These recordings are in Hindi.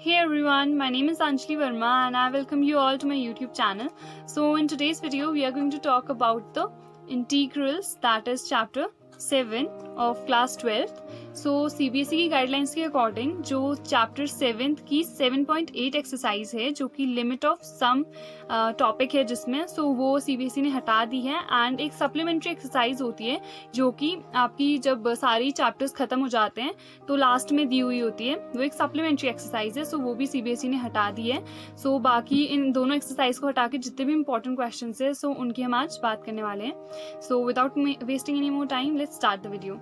Hey everyone, my name is Anjali Verma and I welcome you all to my YouTube channel. So in today's video we are going to talk about the integrals, that is chapter 7 of class 12th. So CBSE की गाइडलाइंस के अकॉर्डिंग जो चैप्टर 7th की 7.8 एक्सरसाइज है जो कि लिमिट ऑफ सम टॉपिक है जिसमें वो CBSE ने हटा दी है एंड एक सप्लीमेंट्री एक्सरसाइज होती है जो कि आपकी जब सारी चैप्टर्स खत्म हो जाते हैं तो लास्ट में दी हुई होती है, वो एक सप्लीमेंट्री एक्सरसाइज है. वो भी CBSE ने हटा दी है. बाकी इन दोनों एक्सरसाइज को हटा के जितने भी इंपॉर्टेंट क्वेश्चन है उनकी हम आज बात करने वाले हैं. Without wasting any more time let's start the video.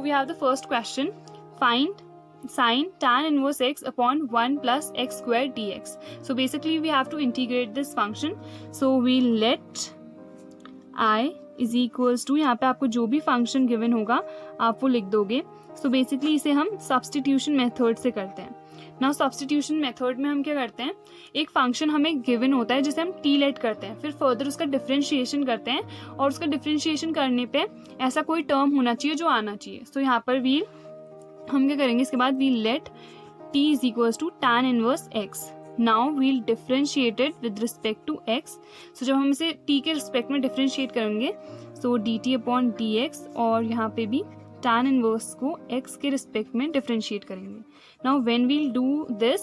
We have the first question. Find sin tan inverse x upon 1 plus x square dx. So basically we have to integrate this function. So we let I is equals to, यहाँ पे आपको जो भी फंक्शन गिवन होगा आप वो लिख दोगे. So basically इसे हम सब्स्टिट्यूशन मेथड से करते हैं. नाउ सब्स्टिट्यूशन मेथड में हम क्या करते हैं, एक फंक्शन हमें गिवन होता है जिसे हम टी लेट करते हैं, फिर फर्दर उसका डिफरेंशिएशन करते हैं और उसका डिफरेंशिएशन करने पे ऐसा कोई टर्म होना चाहिए जो आना चाहिए. यहाँ पर हम क्या करेंगे, इसके बाद we let t is equals to tan inverse x. Now we'll differentiate it with respect to x. जब हम इसे टी के रिस्पेक्ट में डिफरेंशिएट करेंगे d t upon d x और यहाँ पे भी tan इनवर्स को x के रिस्पेक्ट में डिफरेंशिएट करेंगे. Now when we'll do this,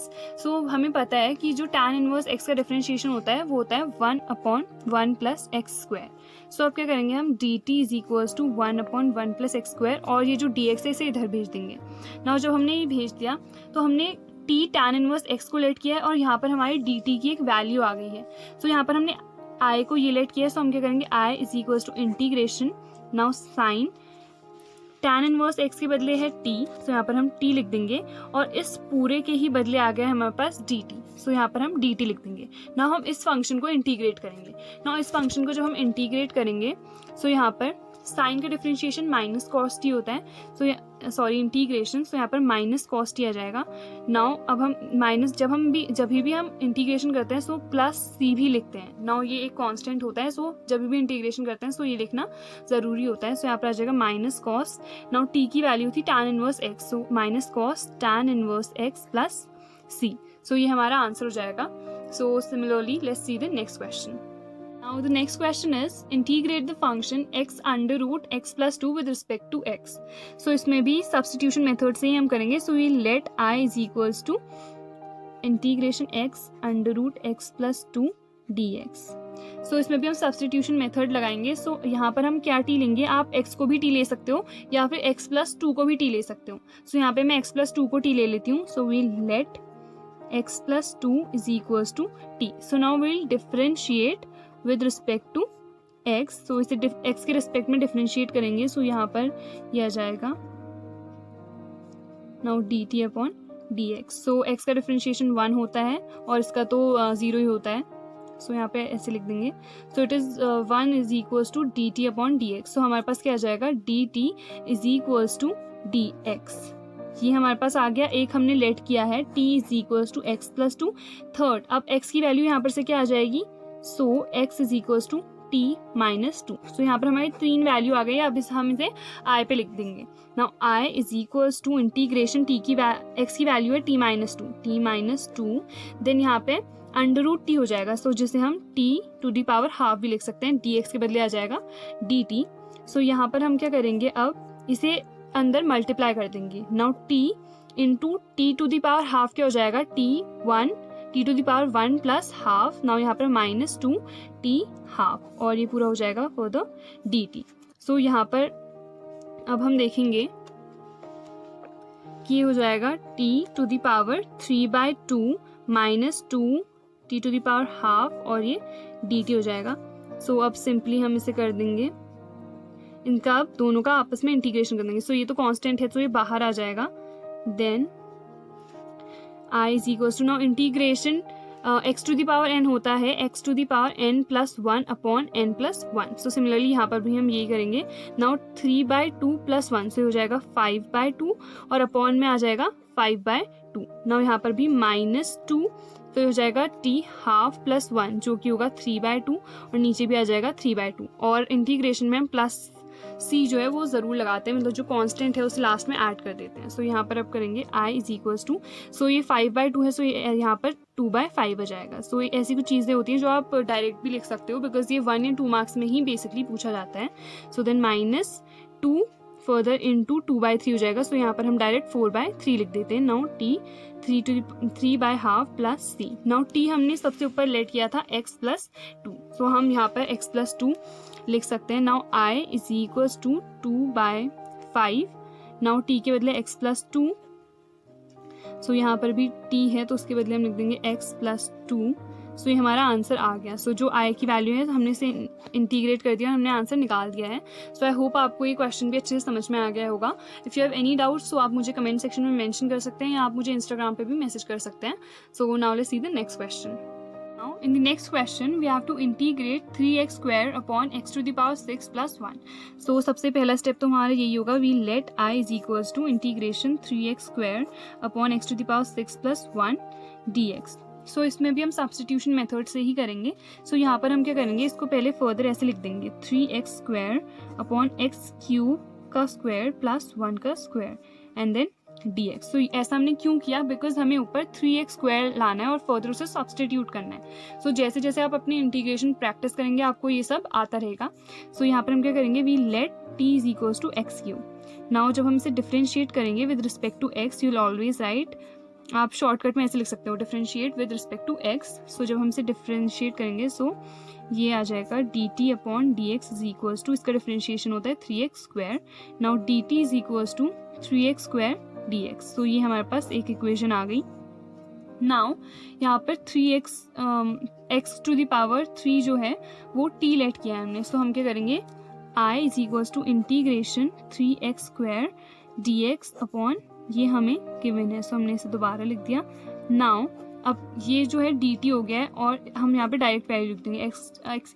हमें पता है कि जो tan इनवर्स x का डिफरेंशिएशन होता है वो होता है 1 अपॉन 1 प्लस एक्स स्क्वायर. अब क्या करेंगे हम, dt is equals to 1 upon 1 plus x square और ये जो dx है इसे इधर भेज देंगे. नाउ जब हमने ये भेज दिया तो हमने t tan इनवर्स x को लेट किया है और यहाँ पर हमारी dt की एक वैल्यू आ गई है. यहाँ पर हमने i को ये लेट किया है, हम क्या करेंगे, i is equals to integration now sine tan inverse x के बदले है t, यहाँ पर हम t लिख देंगे और इस पूरे के ही बदले आ गया हमारे पास dt, यहाँ पर हम dt लिख देंगे. ना हम इस फंक्शन को इंटीग्रेट करेंगे. ना इस फंक्शन को जब हम इंटीग्रेट करेंगे यहाँ पर साइन का डिफरेंशिएशन माइनस कॉस टी होता है, इंटीग्रेशन, यहाँ पर माइनस कॉस टी आ जाएगा. नाउ अब हम माइनस जब भी हम इंटीग्रेशन करते हैं प्लस सी भी लिखते हैं. नाउ ये एक कांस्टेंट होता है, जब भी इंटीग्रेशन करते हैं ये लिखना ज़रूरी होता है. यहाँ पर आ जाएगा माइनस कॉस. नाउ टी की वैल्यू थी tan inverse X, minus cos tan inverse X plus C. ये हमारा आंसर हो जाएगा. Similarly let's see the next question. Now the next question is integrate the function x under root x plus 2 with respect to x. इसमें भी substitution method से ही हम करेंगे. We let I is equals to integration x under root x plus 2 dx. इसमें भी हम substitution method लगाएंगे. यहाँ पर हम क्या t लेंगे, आप x को भी t ले सकते हो या फिर x plus 2 को भी t ले सकते हो. यहाँ पे मैं x plus 2 को t ले लेती हूँ. We let x plus 2 is equals to t. Now we'll differentiate with respect to x. इसे x के रिस्पेक्ट में डिफरेंशिएट करेंगे. यहाँ पर यह आ जाएगा now dt upon dx. x का डिफरेंशिएशन 1 होता है और इसका तो 0 ही होता है. यहाँ पे ऐसे लिख देंगे. It is 1 is equals to dt upon dx. हमारे पास क्या आ जाएगा, dt is equals to dx. ये हमारे पास आ गया. एक हमने लेट किया है t is equals to x plus 2. Third, अब x की वैल्यू यहाँ पर से क्या आ जाएगी, x is equals to t minus 2. यहाँ पर हमारी 3 वैल्यू आ गई. अब हम इसे i पे लिख देंगे. Now i is equals to integration t की x की वैल्यू है t minus 2. देन यहाँ पे अंडर रूट t हो जाएगा. जिसे हम t to the power half भी लिख सकते हैं. dx के बदले आ जाएगा dt. यहाँ पर हम क्या करेंगे, अब इसे अंदर मल्टीप्लाई कर देंगे. Now t into t to the power half क्या हो जाएगा, t to the power 1 plus half. Now यहाँ पर माइनस 2 t हाफ और ये पूरा हो जाएगा फॉर द dt. यहाँ पर अब हम देखेंगे कि ये हो जाएगा t to the power 3/2 minus 2 t to the power half और ये dt हो जाएगा. अब सिंपली हम इसे कर देंगे, इनका अब दोनों का आपस में इंटीग्रेशन कर देंगे. ये तो कांस्टेंट है ये बाहर आ जाएगा. Then I is equals to, now integration x to the power n होता है x to the power n plus 1 upon n plus 1. Similarly यहाँ पर भी हम यही करेंगे. नाउ 3/2 प्लस 1 से हो जाएगा 5/2 और अपॉन में आ जाएगा 5/2. नाउ यहाँ पर भी माइनस 2 फिर हो जाएगा t हाफ प्लस 1 जो कि होगा 3/2 और नीचे भी आ जाएगा 3/2 और इंटीग्रेशन में हम प्लस सी जो है वो ज़रूर लगाते हैं, मतलब जो कांस्टेंट है उसे लास्ट में ऐड कर देते हैं। सो यहाँ पर अब करेंगे i इज इक्वल्स टू, सो ये 5/2 है, सो यहाँ पर 2/5 आ जाएगा। सो ऐसी कुछ चीज़ें होती हैं जो आप डायरेक्ट भी लिख सकते हो, बिकॉज ये 1 या 2 मार्क्स में ही बेसिकली पूछा जाता है। सो देन -2 फर्दर इंटू 2/3 हो जाएगा। सो यहाँ पर हम डायरेक्ट 4/3 लिख देते हैं। नाउ t 3/2 प्लस सी। नाउ t हमने सबसे ऊपर लेट किया था x प्लस 2, सो हम यहाँ पर x प्लस 2 लिख सकते हैं। Now i is equals to 2/5। Now t के बदले x प्लस 2, सो यहाँ पर भी t है तो उसके बदले हम लिख देंगे x प्लस 2। सो ये हमारा आंसर आ गया। सो जो i की वैल्यू है हमने इसे इंटीग्रेट कर दिया, हमने आंसर निकाल दिया है। सो आई होप आपको ये क्वेश्चन भी अच्छे से समझ में आ गया होगा। If you have any doubts so आप मुझे कमेंट सेक्शन में मेंशन कर सकते हैं, या आप मुझे इंस्टाग्राम पे भी मैसेज कर सकते हैं। सो now let's see the next question. Now, in the next question, we have to integrate 3x square upon x to the power 6 plus 1. So, सबसे पहला स्टेप तो हमारा यही होगा, we let I is equals to integration 3x square upon x to the power 6 plus 1 dx. सो इसमें भी हम सब्स्टिट्यूशन मेथड से ही करेंगे। सो यहाँ पर हम क्या करेंगे, इसको पहले फर्दर ऐसे लिख देंगे 3x square upon x cube का स्क्वायर प्लस 1 का स्क्वायर एंड देन dx। सो ऐसा हमने क्यों किया, बिकॉज हमें ऊपर 3x स्क्वायर लाना है और फर्दर उसे सब्स्टिट्यूट करना है। सो जैसे जैसे आप अपनी इंटीग्रेशन प्रैक्टिस करेंगे आपको ये सब आता रहेगा। सो यहाँ पर हम क्या करेंगे, we let t is equals to x cube. Now जब हम इसे डिफ्रेंशिएट करेंगे with respect to x, you will always write, आप शॉर्टकट में ऐसे लिख सकते हो differentiate with respect to x। So जब हम इसे डिफ्रेंशिएट करेंगे सो ये आ जाएगा dt upon dx is equals to, इसका डिफ्रेंशिएशन होता है 3x square. Now dt is equals to 3x square dx। So ये हमारे पास एक इक्वेशन आ गई। नाउ यहाँ पर 3x x to the power 3 जो है वो t लेट किया है हमने। सो हम क्या करेंगे, i is equals to integration 3x square dx upon, ये हमें गिवन है सो हमने इसे दोबारा लिख दिया। नाउ अब ये जो है dt हो गया है और हम यहाँ पे डायरेक्ट वैल्यू लिख देंगे,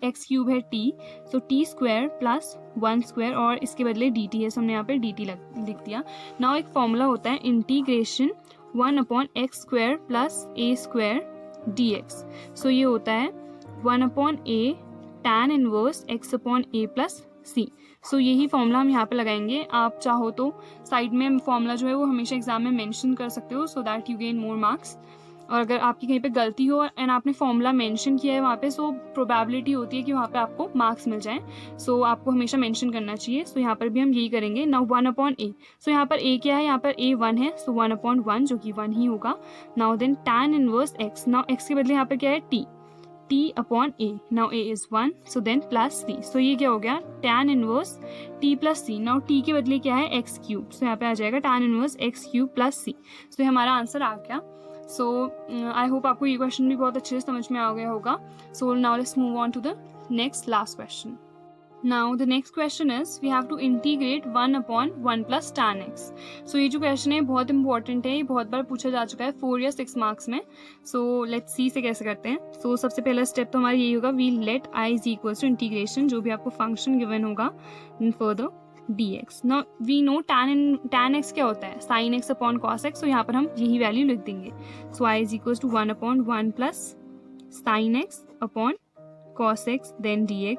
x क्यूब है t, so t square plus 1 square और इसके बदले dt है, सो हमने यहाँ पे dt लिख दिया। नाउ एक फॉर्मूला होता है integration 1 upon x square plus a square dx। So ये होता है 1 upon a tan inverse x upon a plus c। सो यही फॉर्मूला हम यहाँ पे लगाएंगे। आप चाहो तो साइड में फॉर्मूला जो है वो हमेशा एग्जाम में मेंशन कर सकते हो, so that you gain more marks. और अगर आपकी कहीं पे गलती हो एंड आपने फॉर्मूला मेंशन किया है वहाँ पे, सो प्रोबेबिलिटी होती है कि वहाँ पे आपको मार्क्स मिल जाएं। सो आपको हमेशा मेंशन करना चाहिए। सो यहाँ पर भी हम यही करेंगे। नाउ 1 अपॉन a, सो यहाँ पर a क्या है, यहाँ पर a 1 है, सो 1 अपॉन 1 जो कि 1 ही होगा। Now then tan inverse x, now x के बदले यहाँ पर क्या है t upon a, now a is 1, so then plus c। So ये क्या हो गया, tan inverse t plus c। Now t के बदले क्या है, x क्यूब, सो यहाँ पे आ जाएगा tan inverse x cube plus c। So ये हमारा आंसर आ गया। सो आई होप आपको ये क्वेश्चन भी बहुत अच्छे से समझ में आ गया होगा। So now let's move on to the next last question. Now the next question is we have to integrate 1 upon 1 plus tan x। So ये जो क्वेश्चन है बहुत इंपॉर्टेंट है, ये बहुत बार पूछा जा चुका है 4 या 6 मार्क्स में। सो लेट्स सी से कैसे करते हैं। सो सबसे पहला स्टेप तो हमारा यही होगा, we let i is equals to integration, जो भी आपको फंक्शन गिवन होगा further dx। Now we know tan x क्या होता है, sin x upon cos x। So यहाँ पर हम यही वैल्यू लिख देंगे। So i is equals to 1 upon 1 plus sin x upon cos x then dx।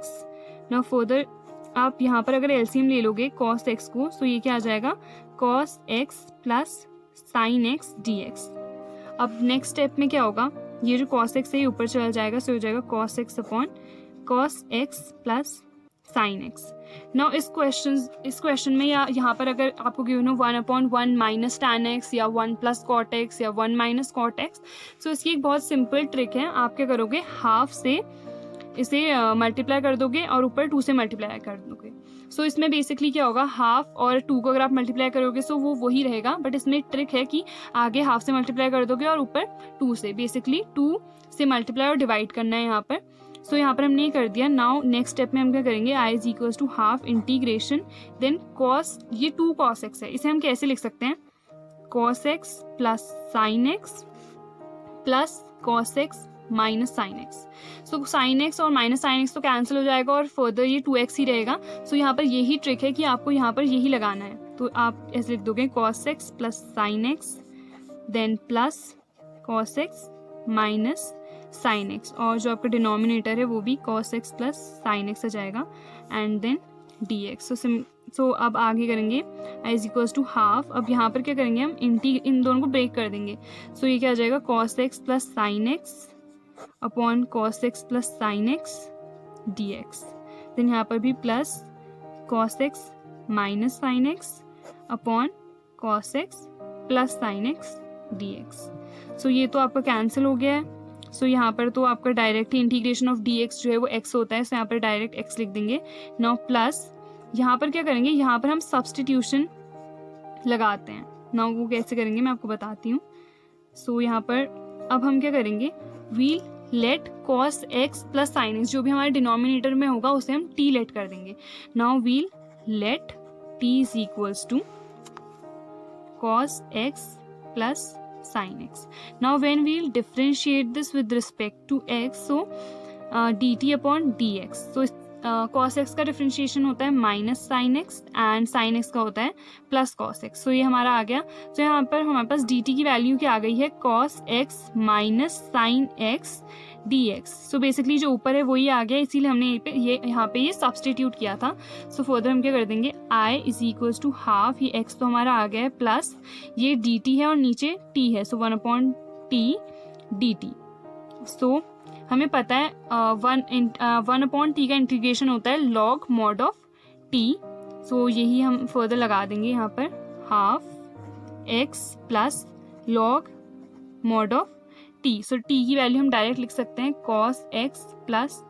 Now further आप यहाँ पर अगर एलसीएम ले लोगे cos x को, सो ये क्या आ जाएगा, cos x plus sin x dx। अब नेक्स्ट स्टेप में क्या होगा, ये जो cos x है ये ऊपर चला जाएगा, सो हो जाएगा cos x upon cos x plus sin x। Now इस क्वेश्चन में या यहाँ पर अगर आपको गिवन हो 1 अपॉन 1 माइनस tan x या 1 प्लस cot x या 1 माइनस cot x, सो इसकी एक बहुत सिंपल ट्रिक है। आप क्या करोगे, हाफ से इसे मल्टीप्लाई कर दोगे और ऊपर 2 से मल्टीप्लाई कर दोगे। सो इसमें बेसिकली क्या होगा, हाफ और 2 को अगर आप मल्टीप्लाई करोगे सो वो वही रहेगा, बट इसमें एक ट्रिक है कि आगे हाफ से मल्टीप्लाई कर दोगे और ऊपर 2 से, बेसिकली 2 से मल्टीप्लाई और डिवाइड करना है यहाँ पर। सो यहाँ पर हमने ये कर दिया। नाउ नेक्स्ट स्टेप में हम क्या करेंगे, i is equals to half integration then cos, ये 2 cos x है, इसे हम कैसे लिख सकते हैं, cos x plus sin x plus cos x minus sine x. So sine X और माइनस साइन एक्स तो कैंसिल हो जाएगा और फर्दर ये 2x ही रहेगा। सो यहाँ पर यही ट्रिक है कि आपको यहाँ पर यही लगाना है। तो आप ऐसे लिख दोगे cos x plus sine X then plus cos x minus sine X, और जो आपका डिनोमिनेटर है वो भी cos x plus sine X आ जाएगा एंड देन dx. सो अब आगे करेंगे i is equals to half. अब यहाँ पर क्या करेंगे हम इन दोनों को ब्रेक कर देंगे. सो ये क्या आ जाएगा cos x plus sine x upon cos x plus sine x dx. Then यहाँ पर भी plus cos x minus sine x upon cos x plus sine x dx. So ये तो आपका कैंसिल हो गया है. सो यहाँ पर तो आपका direct he integration of dx जो है वो x होता है. सो यहाँ पर डायरेक्ट x लिख देंगे. नाउ प्लस यहाँ पर क्या करेंगे, यहाँ पर हम सब्सटीट्यूशन लगाते हैं. नाउ वो कैसे करेंगे मैं आपको बताती हूँ. सो यहाँ पर अब हम क्या करेंगे, we'll let cos x plus sine x, जो भी हमारे डिनोमिनेटर में होगा उसे हम t लेट कर देंगे. Now we'll let t is equals to cos x plus sin x. Now when we'll differentiate this with respect to x, so dt upon dx. So cos x का डिफ्रेंशिएशन होता है minus sine x and sine x का होता है प्लस cos x. सो ये हमारा आ गया. तो यहाँ पर हमारे पास dt की वैल्यू क्या आ गई है, cos x minus sine x dx. So basically जो ऊपर है वही आ गया, इसीलिए हमने यहाँ पे ये सब्सटीट्यूट किया था. सो फर्दर हम क्या कर देंगे, i is equals to half, ये x तो हमारा आ गया है प्लस ये dt है और नीचे t है. सो 1/t dt. सो हमें पता है 1/t का इंटीग्रेशन होता है log mod of t. So यही हम फर्दर लगा देंगे यहाँ पर, half x plus log mod of t. So t की वैल्यू हम डायरेक्ट लिख सकते हैं cos x plus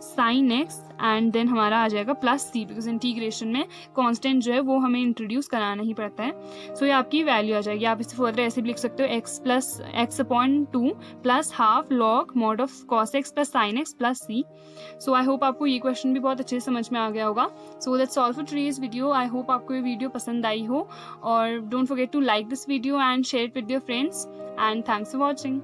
sine x and then हमारा आ जाएगा प्लस c, बिकॉज इंटीग्रेशन में कांस्टेंट जो है वो हमें इंट्रोड्यूस कराना ही पड़ता है. सो ये आपकी वैल्यू आ जाएगी. आप इसे फर्दर ऐसे भी लिख सकते हो, x plus x upon 2 plus half log mod of cos x plus sine x plus c. So I hope आपको ये क्वेश्चन भी बहुत अच्छे से समझ में आ गया होगा. So that's all for today's video. I hope आपको ये वीडियो पसंद आई हो, और don't forget to like this video and share it with your friends, and thanks for watching.